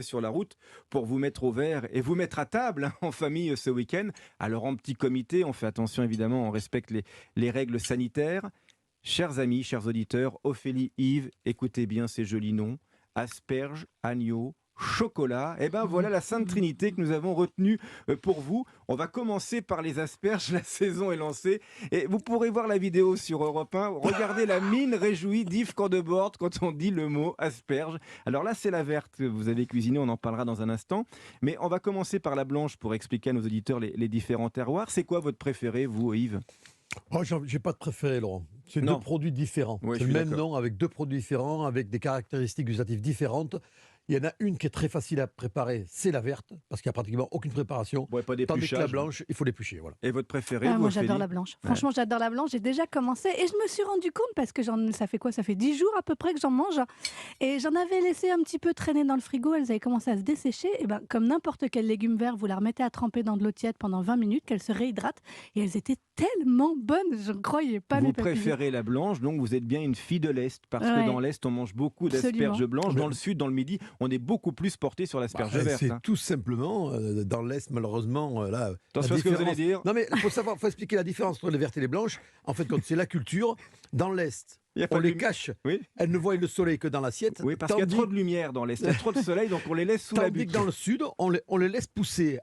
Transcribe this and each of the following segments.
sur la route pour vous mettre au vert et vous mettre à table en famille ce week-end. Alors en petit comité, on fait attention évidemment, on respecte les règles sanitaires. Chers amis, chers auditeurs, Ophélie, Yves, écoutez bien ces jolis noms. Asperges, agneau, chocolat. Eh bien voilà la Sainte Trinité que nous avons retenue pour vous. On va commencer par les asperges, la saison est lancée. Et vous pourrez voir la vidéo sur Europe 1. Regardez la mine réjouie d'Yves Candebord quand on dit le mot asperge. Alors là, c'est la verte que vous avez cuisinée, on en parlera dans un instant. Mais on va commencer par la blanche pour expliquer à nos auditeurs les différents terroirs. C'est quoi votre préféré, vous, Yves? Oh, j'ai pas de préféré, Laurent. C'est Non. deux produits différents. Ouais, C'est je le suis même d'accord. nom avec deux produits différents, avec des caractéristiques gustatives différentes. Il y en a une qui est très facile à préparer, c'est la verte, parce qu'il n'y a pratiquement aucune préparation. Ouais, pas Tandis que la d'épluchage. blanche, il faut l'éplucher. Voilà. Et votre préféré, Ah, vous, moi, j'adore Ophélie? la blanche. Ouais. Franchement, j'adore la blanche. J'ai déjà commencé et je me suis rendu compte parce que ça fait quoi? Ça fait 10 jours à peu près que j'en mange. Et j'en avais laissé un petit peu traîner dans le frigo. Elles avaient commencé à se dessécher. Et ben, comme n'importe quel légume vert, vous la remettez à tremper dans de l'eau tiède pendant 20 minutes, qu'elles se réhydratent. Et elles étaient tellement bonnes. Je ne croyais pas Vous mes papilles. préférez la blanche, donc vous êtes bien une fille de l'Est, parce que Ouais. dans l'Est, on mange beaucoup Absolument. d'asperges blanches. Mais- Dans le Sud, dans le Midi, on est beaucoup plus porté sur l'asperge verte. C'est Hein. tout simplement, dans l'Est, malheureusement, là. Attention à ce que vous allez dire. Non, mais il faut expliquer la différence entre les vertes et les blanches. En fait, quand c'est la culture, dans l'Est, Il y a pas on de les lumi- cache. Oui, Elles ne voient le soleil que dans l'assiette. oui, parce qu'il y a tandis- trop de lumière dans l'Est, il y a trop de soleil, donc on les laisse sous la Tandis butte. que dans le sud, on les laisse pousser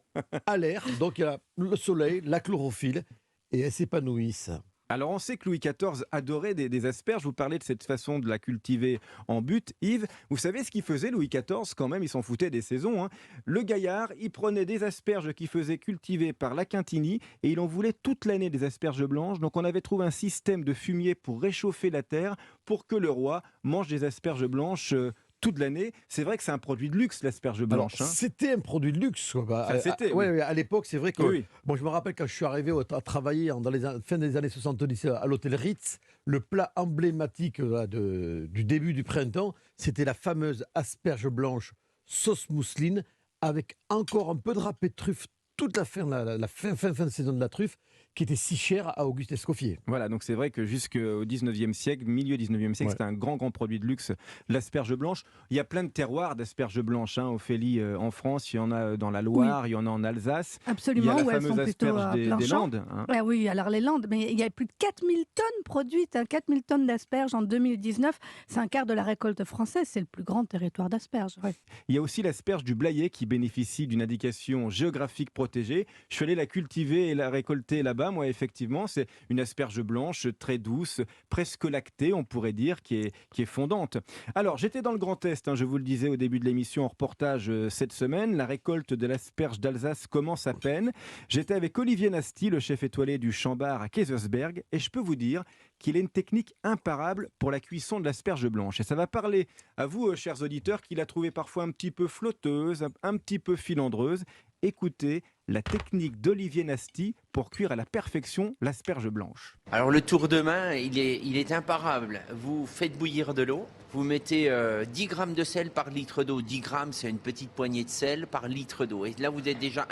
à l'air. Donc il y a le soleil, la chlorophylle, et elles s'épanouissent. Alors on sait que Louis XIV adorait des asperges, vous parlez de cette façon de la cultiver en butte. Yves, vous savez ce qu'il faisait Louis XIV quand même, il s'en foutait des saisons. Hein. Le gaillard, il prenait des asperges qu'il faisait cultiver par la Quintinie et il en voulait toute l'année des asperges blanches. Donc on avait trouvé un système de fumier pour réchauffer la terre pour que le roi mange des asperges blanches toute l'année. C'est vrai que c'est un produit de luxe l'asperge Alors, blanche. Hein. c'était un produit de luxe. Quoi. Ça, c'était, ouais, oui. ouais, à l'époque, c'est vrai que. Oui, oui. Bon, je me rappelle quand je suis arrivé à travailler dans les fin des années 70 à l'hôtel Ritz, le plat emblématique du début du printemps, c'était la fameuse asperge blanche sauce mousseline avec encore un peu de râpé de truffe toute la fin de saison de la truffe qui était si chère à Auguste Escoffier. Voilà, donc c'est vrai que jusqu'au 19e siècle, milieu 19e siècle, Ouais. c'était un grand produit de luxe, l'asperge blanche. Il y a plein de terroirs d'asperges blanches, hein, Ophélie, en France, il y en a dans la Loire, il y en a en Alsace. Il y Absolument, a la où elles sont fameuse plutôt asperge des blanchâtres. Landes. Hein. Ah oui, alors les Landes, mais il y a plus de 4000 tonnes produites, 4000 tonnes d'asperges en 2019. C'est un quart de la récolte française, c'est le plus grand territoire d'asperges. Ouais. Il y a aussi l'asperge du Blayais qui bénéficie d'une indication géographique protégée. Je suis allé la cultiver et la récolter là-bas, moi, effectivement. C'est une asperge blanche, très douce, presque lactée, on pourrait dire, qui est fondante. Alors, j'étais dans le Grand Est, hein, je vous le disais au début de l'émission en reportage cette semaine. La récolte de l'asperge d'Alsace commence à peine. J'étais avec Olivier Nasty, le chef étoilé du Chambard à Kaysersberg, et je peux vous dire qu'il a une technique imparable pour la cuisson de l'asperge blanche. Et ça va parler à vous, chers auditeurs, qui la trouvez parfois un petit peu flotteuse, un petit peu filandreuse. Écoutez la technique d'Olivier Nasty pour cuire à la perfection l'asperge blanche. Alors le tour de main, il est imparable. Vous faites bouillir de l'eau, vous mettez 10 grammes de sel par litre d'eau. 10 grammes, c'est une petite poignée de sel par litre d'eau. Et là, vous êtes déjà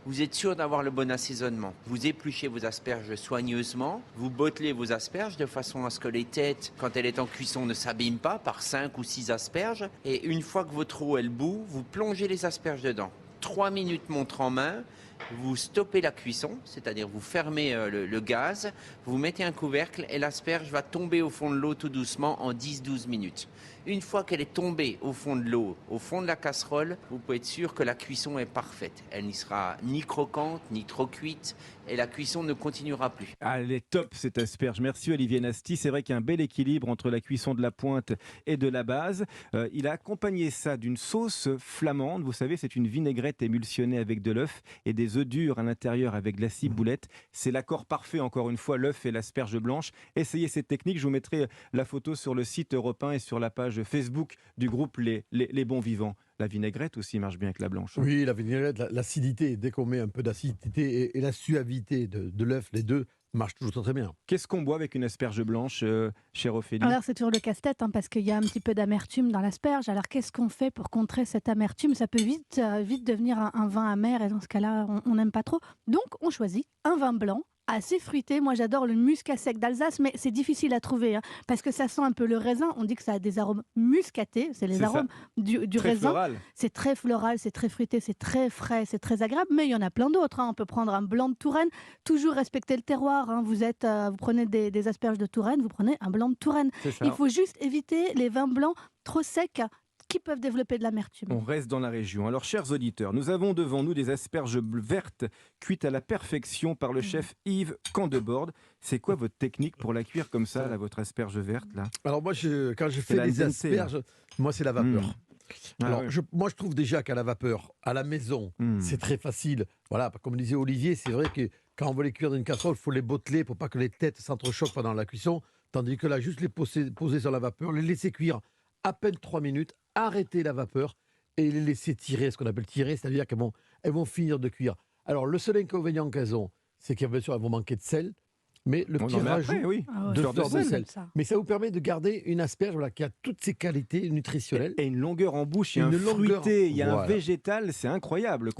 vous êtes sûr d'avoir le bon assaisonnement. Vous épluchez vos asperges soigneusement, vous bottelez vos asperges de façon à ce que les têtes, quand elle est en cuisson, ne s'abîment pas par 5 ou 6 asperges. Et une fois que votre eau, elle bout, vous plongez les asperges dedans. 3 minutes montre en main, vous stoppez la cuisson, c'est-à-dire vous fermez le gaz, vous mettez un couvercle et l'asperge va tomber au fond de l'eau tout doucement en 10-12 minutes. Une fois qu'elle est tombée au fond de l'eau, au fond de la casserole, vous pouvez être sûr que la cuisson est parfaite. Elle n'y sera ni croquante, ni trop cuite, et la cuisson ne continuera plus. Ah, elle est top cette asperge. Merci Olivier Nasty. C'est vrai qu'il y a un bel équilibre entre la cuisson de la pointe et de la base. Il a accompagné ça d'une sauce flamande. Vous savez, c'est une vinaigrette émulsionnée avec de l'œuf et des œufs durs à l'intérieur avec de la ciboulette. C'est l'accord parfait, encore une fois, l'œuf et l'asperge blanche. Essayez cette technique. Je vous mettrai la photo sur le site Europe 1 et sur la page Facebook du groupe Les Bons Vivants. La vinaigrette aussi marche bien avec la blanche. Hein. Oui, la vinaigrette, l'acidité, dès qu'on met un peu d'acidité et la suavité de l'œuf, les deux marchent toujours très, très bien. Qu'est-ce qu'on boit avec une asperge blanche, chère Ophélie? Alors c'est toujours le casse-tête parce qu'il y a un petit peu d'amertume dans l'asperge. Alors qu'est-ce qu'on fait pour contrer cette amertume? Ça peut vite devenir un vin amer et dans ce cas-là, on n'aime pas trop. Donc on choisit un vin blanc assez fruité. Moi, j'adore le muscat sec d'Alsace, mais c'est difficile à trouver hein, parce que ça sent un peu le raisin. On dit que ça a des arômes muscatés. C'est les C'est ça. arômes du Très raisin. floral. C'est très floral, c'est très fruité, c'est très frais, c'est très agréable. Mais il y en a plein d'autres. Hein. On peut prendre un blanc de Touraine, toujours respecter le terroir. Hein. Vous prenez des asperges de Touraine, vous prenez un blanc de Touraine. C'est ça. Il faut juste éviter les vins blancs trop secs qui peuvent développer de l'amertume. On reste dans la région. Alors, chers auditeurs, nous avons devant nous des asperges vertes cuites à la perfection par le chef Yves Candeborde. C'est quoi votre technique pour la cuire comme ça, là, votre asperge verte là? Alors moi, quand je C'est fais la des dente, là. asperges, moi c'est la vapeur. Ah Alors ouais. moi je trouve déjà qu'à la vapeur, à la maison, Mm. c'est très facile. Voilà, comme disait Olivier, c'est vrai que quand on veut les cuire dans une casserole, il faut les botteler pour pas que les têtes s'entrechoquent pendant la cuisson. Tandis que là, juste les poser sur la vapeur, les laisser cuire à peine 3 minutes, arrêter la vapeur et les laisser tirer, ce qu'on appelle tirer, c'est-à-dire elles vont finir de cuire. Alors le seul inconvénient qu'elles ont, c'est qu'elles bien sûr, elles vont manquer de sel, mais le On petit en met rajout après, oui. Ah ouais. de Fleur de fleur de sel. sel. Ça. Mais ça vous permet de garder une asperge voilà, qui a toutes ses qualités nutritionnelles. Et une longueur en bouche, il y a un Une longueur. fruité, il y a un Voilà. végétal, c'est incroyable.